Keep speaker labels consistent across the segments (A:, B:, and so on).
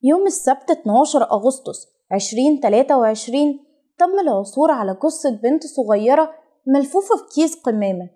A: يوم السبت 12 أغسطس 2023 تم العثور على جثة بنت صغيرة ملفوفة في كيس قمامة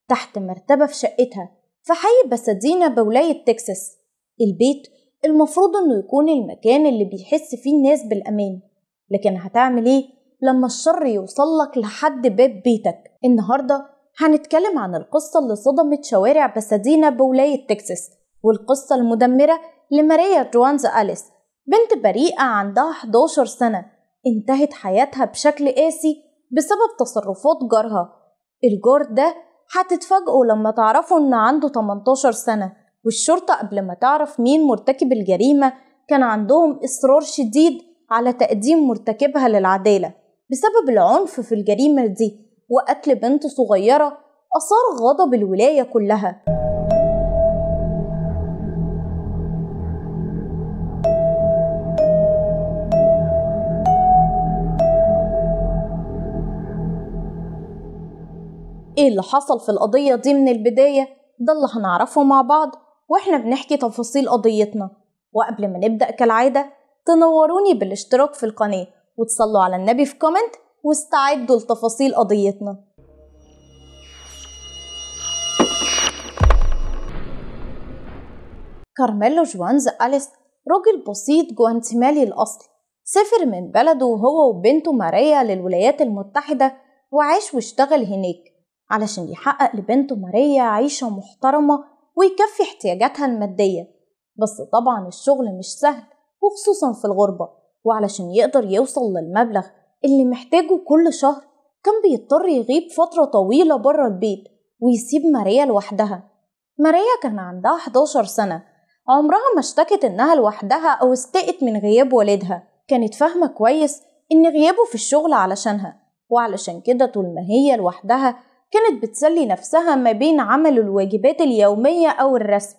A: تحت مرتبة في شقتها في حي باسادينا بولاية تكساس. البيت المفروض إنه يكون المكان اللي بيحس فيه الناس بالأمان، لكن هتعمل إيه لما الشر يوصلك لحد باب بيتك؟ النهاردة هنتكلم عن القصة اللي صدمت شوارع باسادينا بولاية تكساس، والقصة المدمرة لماريا جوانز أليس، بنت بريئة عندها 11 سنة انتهت حياتها بشكل قاسي بسبب تصرفات جارها. الجار ده هتتفاجئوا لما تعرفوا إن عنده 18 سنة، والشرطة قبل ما تعرف مين مرتكب الجريمة كان عندهم إصرار شديد على تقديم مرتكبها للعدالة بسبب العنف في الجريمة دي وقتل بنت صغيرة أثار غضب الولاية كلها. ايه اللي حصل في القضية دي من البداية؟ ده اللي هنعرفه مع بعض واحنا بنحكي تفاصيل قضيتنا. وقبل ما نبدأ كالعادة تنوروني بالاشتراك في القناة وتصلوا على النبي في كومنت واستعدوا لتفاصيل قضيتنا. كارميلو جوانز أليس راجل بسيط جوانتيمالي الأصل، سافر من بلده وهو وبنته ماريا للولايات المتحدة وعاش واشتغل هناك علشان يحقق لبنته ماريا عيشة محترمة ويكفي احتياجاتها المادية. بس طبعا الشغل مش سهل وخصوصا في الغربة، وعلشان يقدر يوصل للمبلغ اللي محتاجه كل شهر كان بيضطر يغيب فترة طويلة برا البيت ويسيب ماريا لوحدها. ماريا كان عندها 11 سنة، عمرها ما اشتكت إنها لوحدها أو استقت من غياب والدها. كانت فاهمة كويس إن غيابه في الشغل علشانها، وعلشان كده طول ما هي لوحدها كانت بتسلي نفسها ما بين عمل الواجبات اليومية أو الرسم.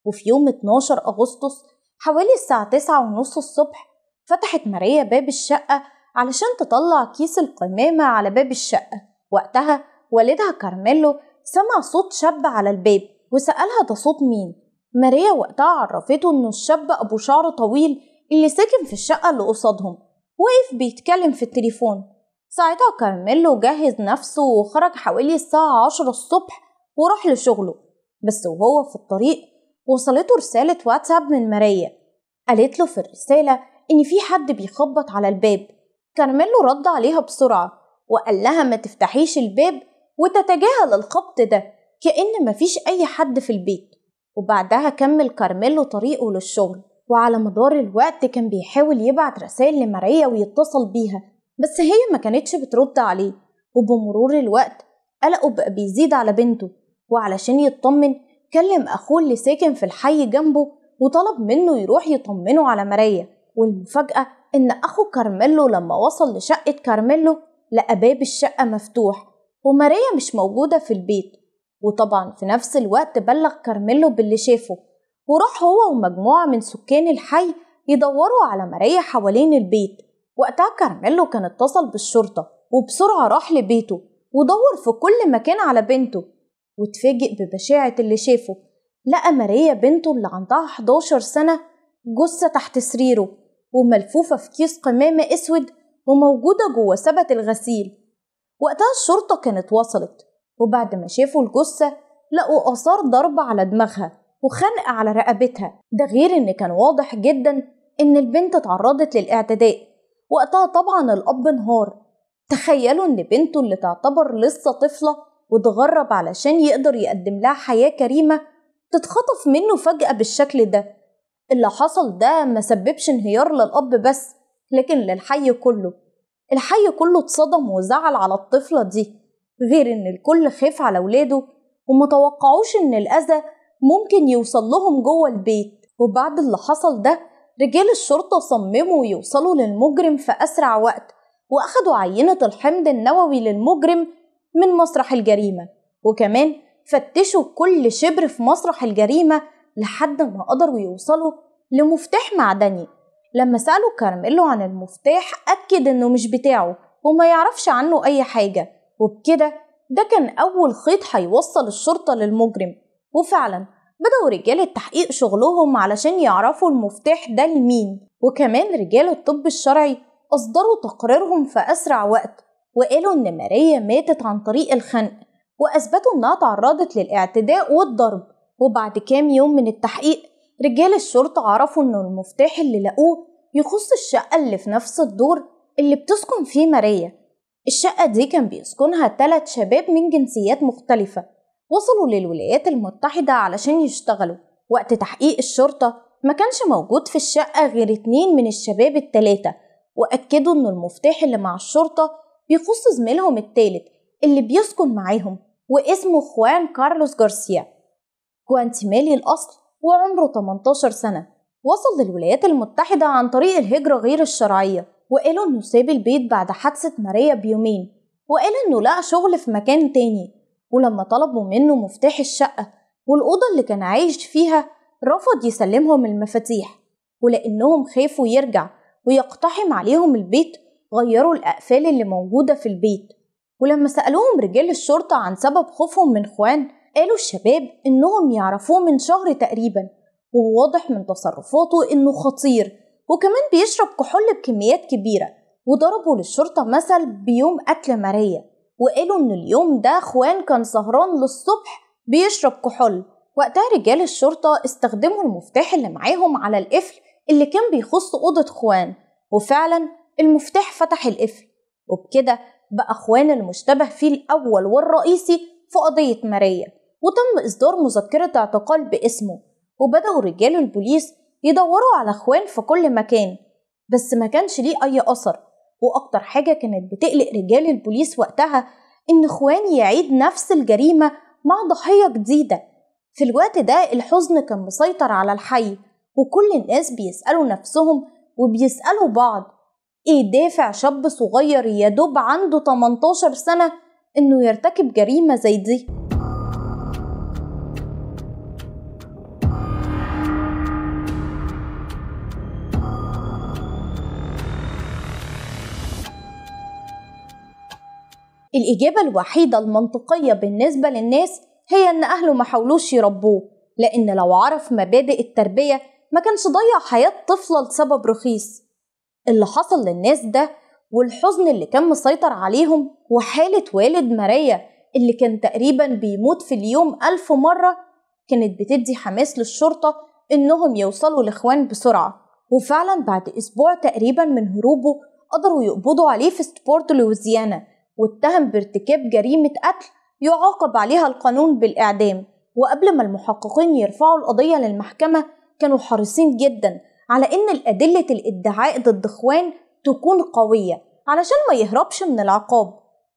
A: وفي يوم 12 أغسطس حوالي الساعة 9:30 الصبح فتحت ماريا باب الشقة علشان تطلع كيس القمامة على باب الشقة. وقتها والدها كارميلو سمع صوت شاب على الباب وسألها ده صوت مين؟ ماريا وقتها عرفته إنه الشاب أبو شعر طويل اللي ساكن في الشقة اللي قصادهم وقف بيتكلم في التليفون. ساعتها كارميلو جهز نفسه وخرج حوالي الساعة 10 الصبح وراح لشغله. بس وهو في الطريق وصلته رسالة واتساب من ماريا، قالت له في الرسالة إن في حد بيخبط على الباب. كارميلو رد عليها بسرعة وقال لها ما تفتحيش الباب وتتجاهل الخبط ده كأن مفيش أي حد في البيت. وبعدها كمل كارميلو طريقه للشغل، وعلى مدار الوقت كان بيحاول يبعت رسائل لماريا ويتصل بيها، بس هي ما كانتش بترد عليه. وبمرور الوقت قلقه بقى بيزيد على بنته، وعلشان يطمن كلم أخوه اللي ساكن في الحي جنبه وطلب منه يروح يطمنه على ماريا. والمفاجأة إن أخو كارميلو لما وصل لشقة كارميلو لقى باب الشقة مفتوح وماريا مش موجودة في البيت. وطبعا في نفس الوقت بلغ كارميلو باللي شافه، وراح هو ومجموعة من سكان الحي يدوروا على ماريا حوالين البيت. وقتها كارميلو كان اتصل بالشرطة وبسرعة راح لبيته ودور في كل مكان على بنته، واتفاجئ ببشاعة اللي شافه. لقى ماريا بنته اللي عندها 11 سنة جثة تحت سريره وملفوفة في كيس قمامة اسود وموجودة جوه سبت الغسيل. وقتها الشرطة كانت وصلت، وبعد ما شافوا الجثة لقوا آثار ضرب على دماغها وخنق على رقبتها، ده غير إن كان واضح جدا إن البنت اتعرضت للاعتداء. وقتها طبعا الأب انهار. تخيلوا إن بنته اللي تعتبر لسه طفلة وتغرب علشان يقدر يقدم لها حياة كريمة تتخطف منه فجأة بالشكل ده. اللي حصل ده ما سببش انهيار للأب بس، لكن للحي كله. الحي كله اتصدم وزعل على الطفلة دي، غير إن الكل خاف على ولاده ومتوقعوش إن الأذى ممكن يوصل لهم جوه البيت. وبعد اللي حصل ده رجال الشرطة صمموا يوصلوا للمجرم في أسرع وقت، وأخدوا عينة الحمض النووي للمجرم من مسرح الجريمة، وكمان فتشوا كل شبر في مسرح الجريمة لحد ما قدروا يوصلوا لمفتاح معدني. لما سألوا كارميلو عن المفتاح أكد إنه مش بتاعه وما يعرفش عنه أي حاجة، وبكده ده كان أول خيط هيوصل الشرطة للمجرم. وفعلا بدأوا رجال التحقيق شغلهم علشان يعرفوا المفتاح ده لمين، وكمان رجال الطب الشرعي أصدروا تقريرهم في أسرع وقت وقالوا إن ماريا ماتت عن طريق الخنق، وأثبتوا إنها تعرضت للاعتداء والضرب. وبعد كام يوم من التحقيق رجال الشرطة عرفوا إنه المفتاح اللي لقوه يخص الشقة اللي في نفس الدور اللي بتسكن فيه ماريا. الشقة دي كان بيسكنها 3 شباب من جنسيات مختلفة، وصلوا للولايات المتحدة علشان يشتغلوا. وقت تحقيق الشرطة ما كانش موجود في الشقة غير 2 من الشباب ال3، وأكدوا إنه المفتاح اللي مع الشرطة بيخص زميلهم التالت اللي بيسكن معاهم، واسمه خوان كارلوس جارسيا، جوانتيمالي الأصل وعمره 18 سنة. وصل للولايات المتحدة عن طريق الهجرة غير الشرعية، وقالوا إنه ساب البيت بعد حادثة ماريا بيومين، وقال إنه لقى شغل في مكان تاني. ولما طلبوا منه مفتاح الشقة والأوضة اللي كان عايش فيها رفض يسلمهم المفاتيح، ولأنهم خافوا يرجع ويقتحم عليهم البيت غيروا الأقفال اللي موجودة في البيت. ولما سألوهم رجال الشرطة عن سبب خوفهم من خوان قالوا الشباب إنهم يعرفوه من شهر تقريبا، وواضح من تصرفاته إنه خطير وكمان بيشرب كحول بكميات كبيرة. وضربوا للشرطة مثل بيوم قتل ماريا، وقالوا إن اليوم ده خوان كان سهران للصبح بيشرب كحول. وقتها رجال الشرطة استخدموا المفتاح اللي معاهم على القفل اللي كان بيخص أوضة خوان، وفعلا المفتاح فتح القفل، وبكده بقى خوان المشتبه فيه الأول والرئيسي في قضية ماريا، وتم إصدار مذكرة اعتقال باسمه. وبدأوا رجال البوليس يدوروا على خوان في كل مكان، بس ما كانش ليه أي أثر. وأكتر حاجة كانت بتقلق رجال البوليس وقتها إن خوان يعيد نفس الجريمة مع ضحية جديدة. في الوقت ده الحزن كان مسيطر على الحي، وكل الناس بيسألوا نفسهم وبيسألوا بعض إيه دافع شاب صغير يدوب عنده 18 سنة إنه يرتكب جريمة زي دي. الإجابة الوحيدة المنطقية بالنسبة للناس هي إن أهله ما حاولوش يربوه، لأن لو عرف مبادئ التربية ما كانش ضيع حياة طفلة لسبب رخيص. اللي حصل للناس ده والحزن اللي كان مسيطر عليهم وحالة والد ماريا اللي كان تقريبا بيموت في اليوم 1000 مرة كانت بتدي حماس للشرطة إنهم يوصلوا لإخوان بسرعة. وفعلا بعد أسبوع تقريبا من هروبه قدروا يقبضوا عليه في سبورت لويزيانا، واتهم بارتكاب جريمة قتل يعاقب عليها القانون بالإعدام. وقبل ما المحققين يرفعوا القضية للمحكمة كانوا حريصين جدا على إن الأدلة الادعاء ضد خوان تكون قوية علشان ما يهربش من العقاب.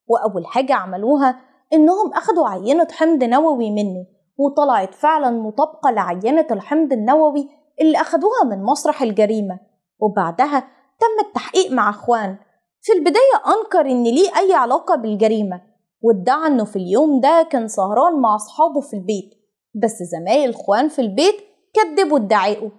A: وأول حاجة عملوها إنهم أخدوا عينة حمض نووي منه، وطلعت فعلا مطابقة لعينة الحمض النووي اللي أخدوها من مسرح الجريمة. وبعدها تم التحقيق مع خوان. في البداية أنكر إن ليه أي علاقة بالجريمة، وادعى إنه في اليوم ده كان سهران مع أصحابه في البيت، بس زمايل خوان في البيت كدبوا ادعائه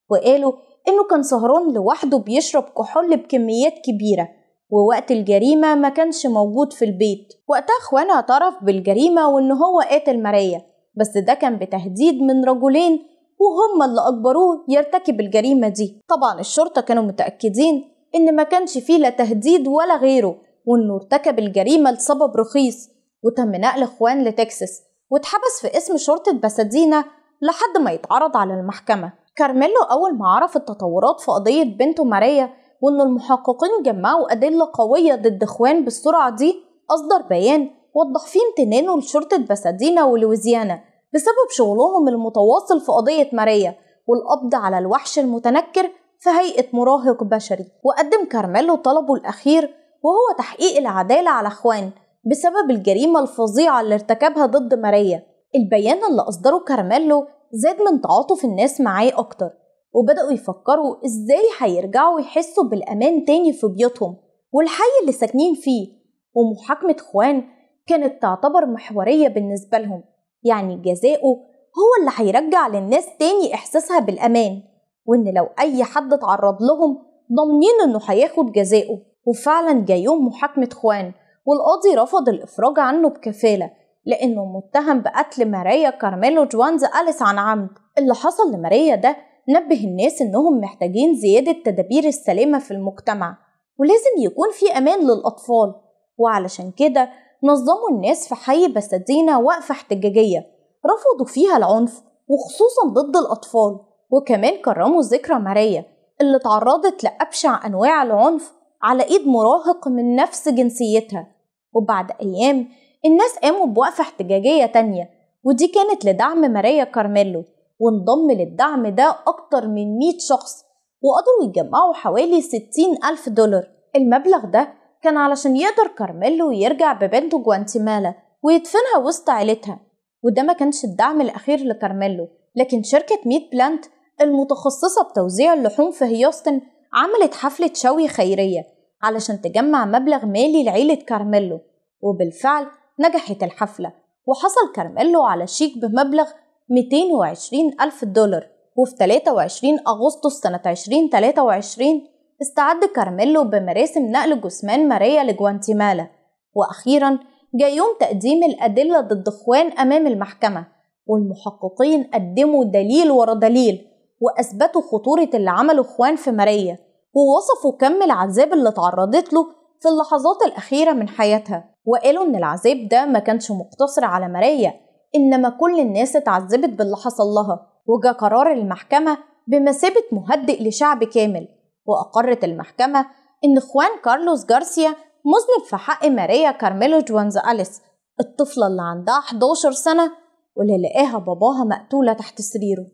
A: وقالوا إنه كان سهران لوحده بيشرب كحول بكميات كبيرة، ووقت الجريمة ما كانش موجود في البيت. وقتها خوان اعترف بالجريمة وإن هو قاتل ماريا، بس ده كان بتهديد من رجلين وهم اللي أجبروه يرتكب الجريمة دي. طبعا الشرطة كانوا متأكدين إن ما كانش فيه لا تهديد ولا غيره، وإنه ارتكب الجريمة لسبب رخيص. وتم نقل خوان لتكساس واتحبس في اسم شرطة باسادينا لحد ما يتعرض على المحكمة. كارميلو أول ما عرف التطورات في قضية بنته ماريا وإن المحققين جمعوا أدلة قوية ضد خوان بالسرعة دي، أصدر بيان وضح فيه امتنانه لشرطة باسادينا ولويزيانا بسبب شغلهم المتواصل في قضية ماريا والقبض على الوحش المتنكر في هيئة مراهق بشري. وقدم كارميلو طلبه الأخير وهو تحقيق العدالة على خوان بسبب الجريمة الفظيعة اللي ارتكبها ضد ماريا. البيان اللي أصدره كارميلو زاد من تعاطف الناس معاه أكتر، وبدأوا يفكروا إزاي هيرجعوا يحسوا بالأمان تاني في بيوتهم والحي اللي ساكنين فيه. ومحاكمة خوان كانت تعتبر محورية بالنسبة لهم، يعني جزاؤه هو اللي هيرجع للناس تاني إحساسها بالأمان، وإن لو أي حد تعرض لهم ضامنين إنه هياخد جزاؤه. وفعلا جاء يوم محاكمة خوان والقاضي رفض الإفراج عنه بكفالة، لأنه متهم بقتل ماريا كارميلو جوانز أليس عن عمد. اللي حصل لماريا ده نبه الناس إنهم محتاجين زيادة تدابير السلامة في المجتمع، ولازم يكون في أمان للأطفال، وعلشان كده نظموا الناس في حي بساتينا وقفة احتجاجية رفضوا فيها العنف وخصوصا ضد الأطفال، وكمان كرموا ذكرى ماريا اللي تعرضت لأبشع أنواع العنف على إيد مراهق من نفس جنسيتها. وبعد أيام الناس قاموا بوقفة احتجاجية تانية، ودي كانت لدعم ماريا كارميلو، وانضم للدعم ده أكتر من 100 شخص وقدروا يجمعوا حوالي 60,000 دولار. المبلغ ده كان علشان يقدر كارميلو يرجع ببنته جوانتيمالا ويدفنها وسط عيلتها. وده ما كانش الدعم الأخير لكارميلو، لكن شركة ميت بلانت المتخصصة بتوزيع اللحوم في هيوستن عملت حفلة شوي خيرية علشان تجمع مبلغ مالي لعيلة كارميلو، وبالفعل نجحت الحفلة وحصل كارميلو على شيك بمبلغ 220,000 دولار. وفي 23 أغسطس سنة 2023 استعد كارميلو بمراسم نقل جثمان ماريا لجوانتيمالا. وأخيرا جاء يوم تقديم الأدلة ضد خوان أمام المحكمة، والمحققين قدموا دليل ورا دليل وأثبتوا خطورة اللي عمله خوان في ماريا، ووصفوا كم العذاب اللي تعرضت له في اللحظات الأخيرة من حياتها، وقالوا إن العذاب ده ما كانش مقتصر على ماريا، إنما كل الناس اتعذبت باللي حصل لها. وجا قرار المحكمة بمثابة مهدئ لشعب كامل، وأقرت المحكمة إن خوان كارلوس جارسيا مذنب في حق ماريا كارميلو جوانز أليس، الطفلة اللي عندها 11 سنة واللي لقاها باباها مقتولة تحت سريره.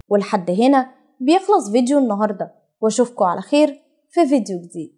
A: ولحد هنا بيخلص فيديو النهاردة، واشوفكم على خير في فيديو جديد.